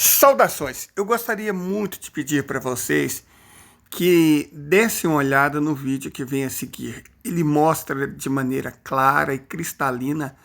Saudações! Eu gostaria muito de pedir para vocês que dessem uma olhada no vídeo que vem a seguir. Ele mostra de maneira clara e cristalina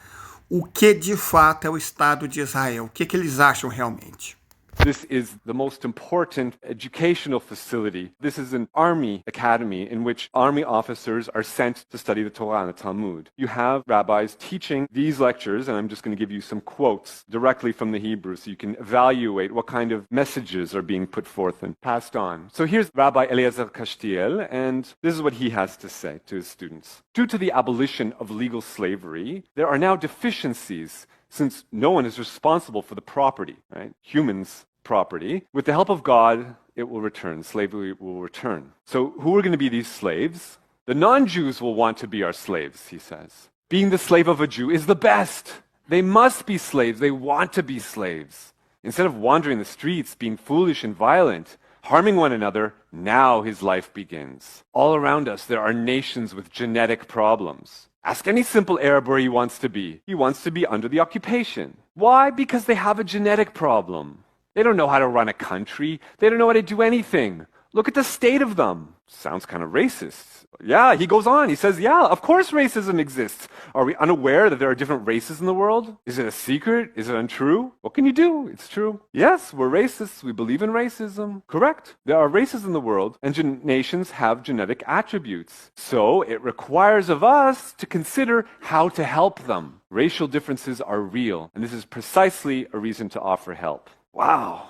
o que de fato é o Estado de Israel, o que eles acham realmente. This is the most important educational facility. This is an army academy in which army officers are sent to study the Torah and the Talmud. You have rabbis teaching these lectures, and I'm just going to give you some quotes directly from the Hebrew so you can evaluate what kind of messages are being put forth and passed on. So here's Rabbi Eliezer Castiel, and this is what he has to say to his students. Due to the abolition of legal slavery, there are now deficiencies since no one is responsible for the property, right? Humans' property. With the help of God, it will return. Slavery will return. So who are going to be these slaves? The non-Jews will want to be our slaves, he says. Being the slave of a Jew is the best. They must be slaves. They want to be slaves. Instead of wandering the streets, being foolish and violent, harming one another, now his life begins. All around us, there are nations with genetic problems. Ask any simple Arab where he wants to be. He wants to be under the occupation. Why? Because they have a genetic problem. They don't know how to run a country. They don't know how to do anything. Look at the state of them. Sounds kind of racist. Yeah, he goes on. He says, yeah, of course racism exists. Are we unaware that there are different races in the world? Is it a secret? Is it untrue? What can you do? It's true. Yes, we're racists. We believe in racism. Correct. There are races in the world, and nations have genetic attributes. So it requires of us to consider how to help them. Racial differences are real, and this is precisely a reason to offer help. Wow.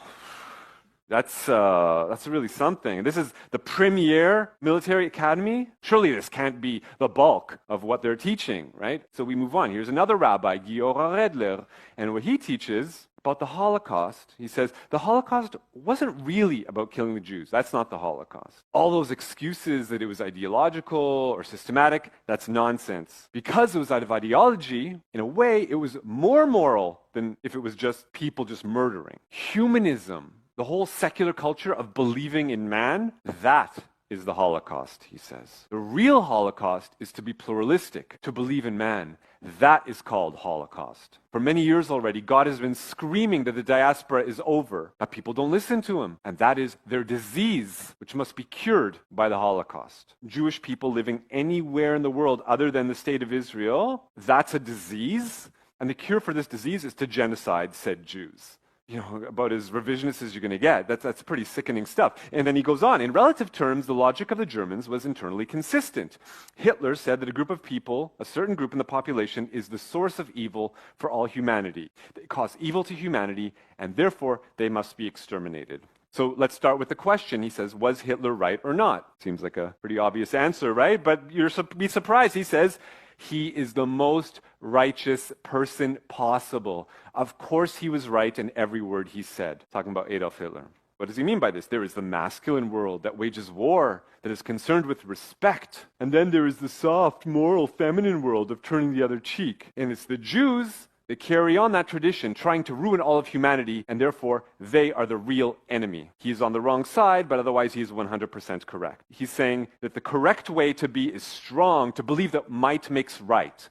That's really something. This is the premier military academy. Surely this can't be the bulk of what they're teaching, right? So we move on. Here's another rabbi, Giora Redler, and what he teaches about the Holocaust, he says, the Holocaust wasn't really about killing the Jews. That's not the Holocaust. All those excuses that it was ideological or systematic, that's nonsense. Because it was out of ideology, in a way, it was more moral than if it was just people just murdering. Humanism, the whole secular culture of believing in man, that is the Holocaust, he says. The real Holocaust is to be pluralistic, to believe in man. That is called Holocaust. For many years already, God has been screaming that the diaspora is over, but people don't listen to him. And that is their disease, which must be cured by the Holocaust. Jewish people living anywhere in the world other than the state of Israel, that's a disease. And the cure for this disease is to genocide said Jews. You know, about as revisionist as you're going to get. That's pretty sickening stuff. And then he goes on. In relative terms, the logic of the Germans was internally consistent. Hitler said that a group of people, a certain group in the population, is the source of evil for all humanity. They cause evil to humanity, and therefore they must be exterminated. So let's start with the question. He says, was Hitler right or not? Seems like a pretty obvious answer, right? But you'll be surprised. He says, he is the most righteous person possible. Of course he was right in every word he said. Talking about Adolf Hitler. What does he mean by this? There is the masculine world that wages war, that is concerned with respect. And then there is the soft, moral, feminine world of turning the other cheek. And it's the Jews that carry on that tradition, trying to ruin all of humanity, and therefore they are the real enemy. He's on the wrong side, but otherwise he's 100% correct. He's saying that the correct way to be is strong, to believe that might makes right.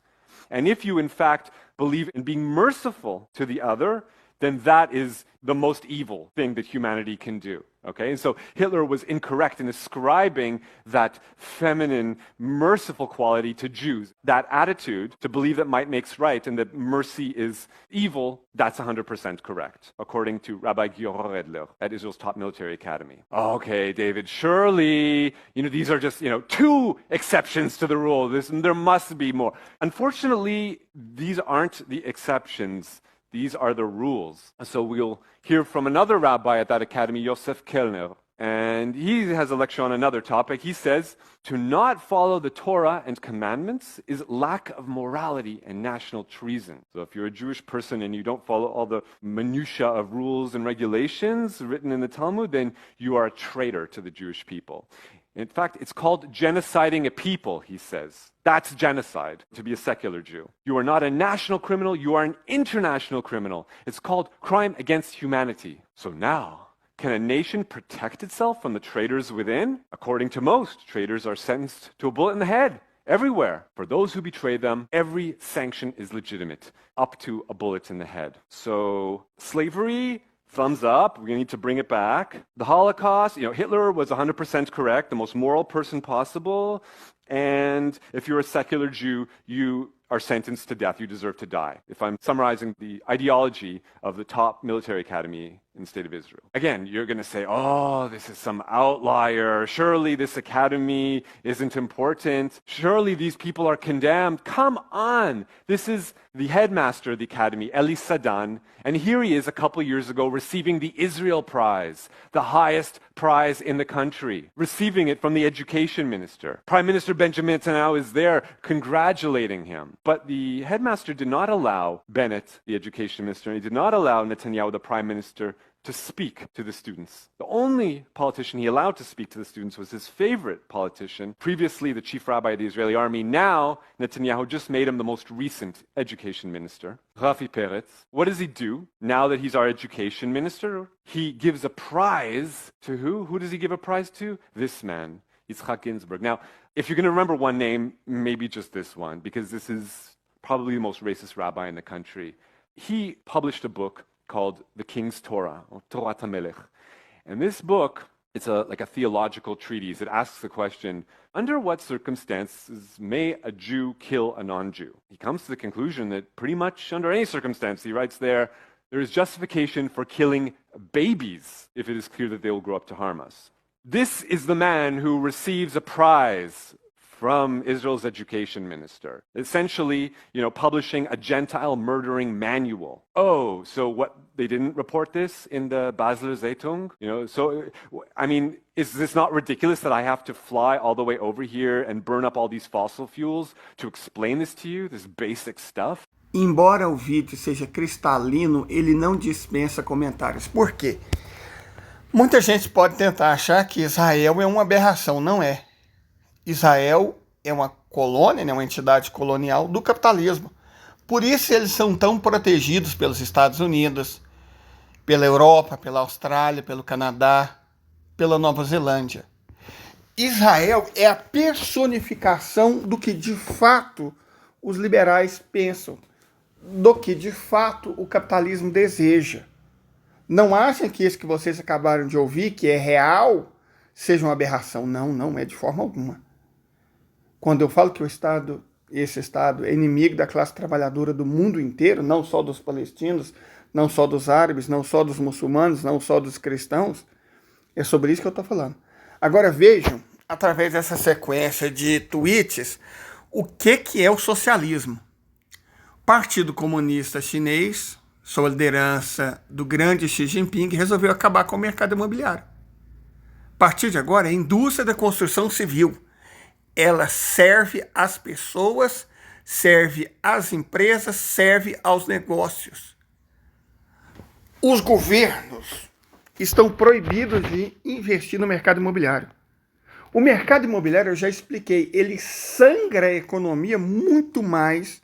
And if you, in fact, believe in being merciful to the other, then that is the most evil thing that humanity can do. Okay? And so Hitler was incorrect in ascribing that feminine, merciful quality to Jews. That attitude to believe that might makes right and that mercy is evil, that's 100% correct, according to Rabbi Giora Redler at Israel's top military academy. Okay, David, surely, these are just, two exceptions to the rule. There must be more. Unfortunately, these aren't the exceptions. These are the rules. So we'll hear from another rabbi at that academy, Yosef Kellner. And he has a lecture on another topic. He says, to not follow the Torah and commandments is lack of morality and national treason. So if you're a Jewish person and you don't follow all the minutiae of rules and regulations written in the Talmud, then you are a traitor to the Jewish people. In fact, it's called genociding a people, he says. That's genocide, to be a secular Jew. You are not a national criminal, you are an international criminal. It's called crime against humanity. So now, can a nation protect itself from the traitors within? According to most, traitors are sentenced to a bullet in the head. Everywhere. For those who betray them, every sanction is legitimate, up to a bullet in the head. So slavery thumbs up, we need to bring it back. The Holocaust, Hitler was 100% correct, the most moral person possible. And if you're a secular Jew, you are sentenced to death. You deserve to die. If I'm summarizing the ideology of the top military academy in the state of Israel. Again, you're going to say, oh, this is some outlier. Surely this academy isn't important. Surely these people are condemned. Come on. This is the headmaster of the academy, Eli Sadan. And here he is a couple years ago receiving the Israel Prize, the highest prize in the country, receiving it from the education minister. Prime Minister Benjamin Netanyahu is there congratulating him. But the headmaster did not allow Bennett, the education minister, and he did not allow Netanyahu, the prime minister, to speak to the students. The only politician he allowed to speak to the students was his favorite politician, previously the chief rabbi of the Israeli army. Now, Netanyahu just made him the most recent education minister, Rafi Peretz. What does he do now that he's our education minister? He gives a prize to who? Who does he give a prize to? This man, Yitzhak Ginsburg. Now, if you're going to remember one name, maybe just this one, because this is probably the most racist rabbi in the country. He published a book called The King's Torah, or Torat HaMelech. And this book, it's like a theological treatise. It asks the question, under what circumstances may a Jew kill a non-Jew? He comes to the conclusion that pretty much under any circumstance, he writes there is justification for killing babies if it is clear that they will grow up to harm us. This is the man who receives a prize from Israel's education minister, essentially, publishing a Gentile murdering manual. Oh, so what, they didn't report this in the Basler Zeitung? Is this not ridiculous that I have to fly all the way over here and burn up all these fossil fuels to explain this to you, this basic stuff? Embora o vídeo seja cristalino, ele não dispensa comentários. Por quê? Muita gente pode tentar achar que Israel é uma aberração. Não é. Israel é uma colônia, uma entidade colonial do capitalismo. Por isso eles são tão protegidos pelos Estados Unidos, pela Europa, pela Austrália, pelo Canadá, pela Nova Zelândia. Israel é a personificação do que de fato os liberais pensam, do que de fato o capitalismo deseja. Não achem que isso que vocês acabaram de ouvir, que é real, seja uma aberração. Não, não é de forma alguma. Quando eu falo que esse Estado é inimigo da classe trabalhadora do mundo inteiro, não só dos palestinos, não só dos árabes, não só dos muçulmanos, não só dos cristãos, é sobre isso que eu estou falando. Agora vejam, através dessa sequência de tweets, o que é o socialismo. Partido Comunista Chinês, sob a liderança do grande Xi Jinping, resolveu acabar com o mercado imobiliário. A partir de agora, é a indústria da construção civil. Ela serve às pessoas, serve às empresas, serve aos negócios. Os governos estão proibidos de investir no mercado imobiliário. O mercado imobiliário, eu já expliquei, ele sangra a economia muito mais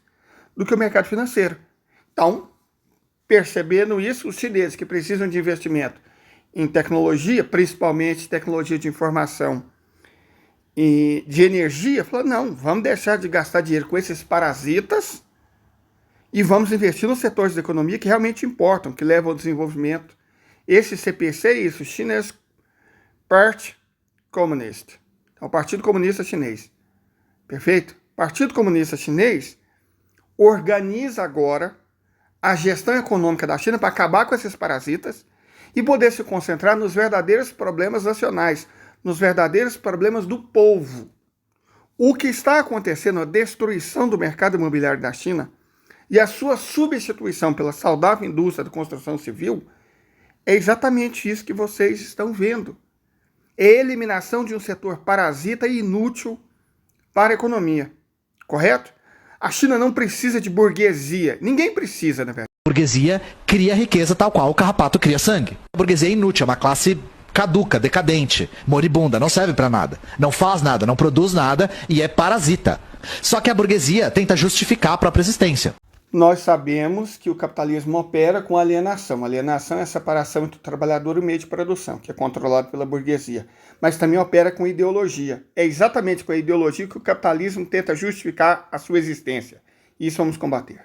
do que o mercado financeiro. Então, percebendo isso, os chineses que precisam de investimento em tecnologia, principalmente tecnologia de informação e de energia, falaram, não, vamos deixar de gastar dinheiro com esses parasitas e vamos investir nos setores da economia que realmente importam, que levam ao desenvolvimento. Esse CPC é isso, Chinese Party Communist, é o Partido Comunista Chinês. Perfeito? O Partido Comunista Chinês organiza agora a gestão econômica da China para acabar com esses parasitas e poder se concentrar nos verdadeiros problemas nacionais, nos verdadeiros problemas do povo. O que está acontecendo, a destruição do mercado imobiliário da China e a sua substituição pela saudável indústria da construção civil, é exatamente isso que vocês estão vendo. É a eliminação de um setor parasita e inútil para a economia. Correto? A China não precisa de burguesia. Ninguém precisa, na verdade. A burguesia cria riqueza tal qual o carrapato cria sangue. A burguesia é inútil, é uma classe caduca, decadente, moribunda, não serve para nada. Não faz nada, não produz nada e é parasita. Só que a burguesia tenta justificar a própria existência. Nós sabemos que o capitalismo opera com alienação. Alienação é a separação entre o trabalhador e o meio de produção, que é controlado pela burguesia. Mas também opera com ideologia. É exatamente com a ideologia que o capitalismo tenta justificar a sua existência. Isso vamos combater.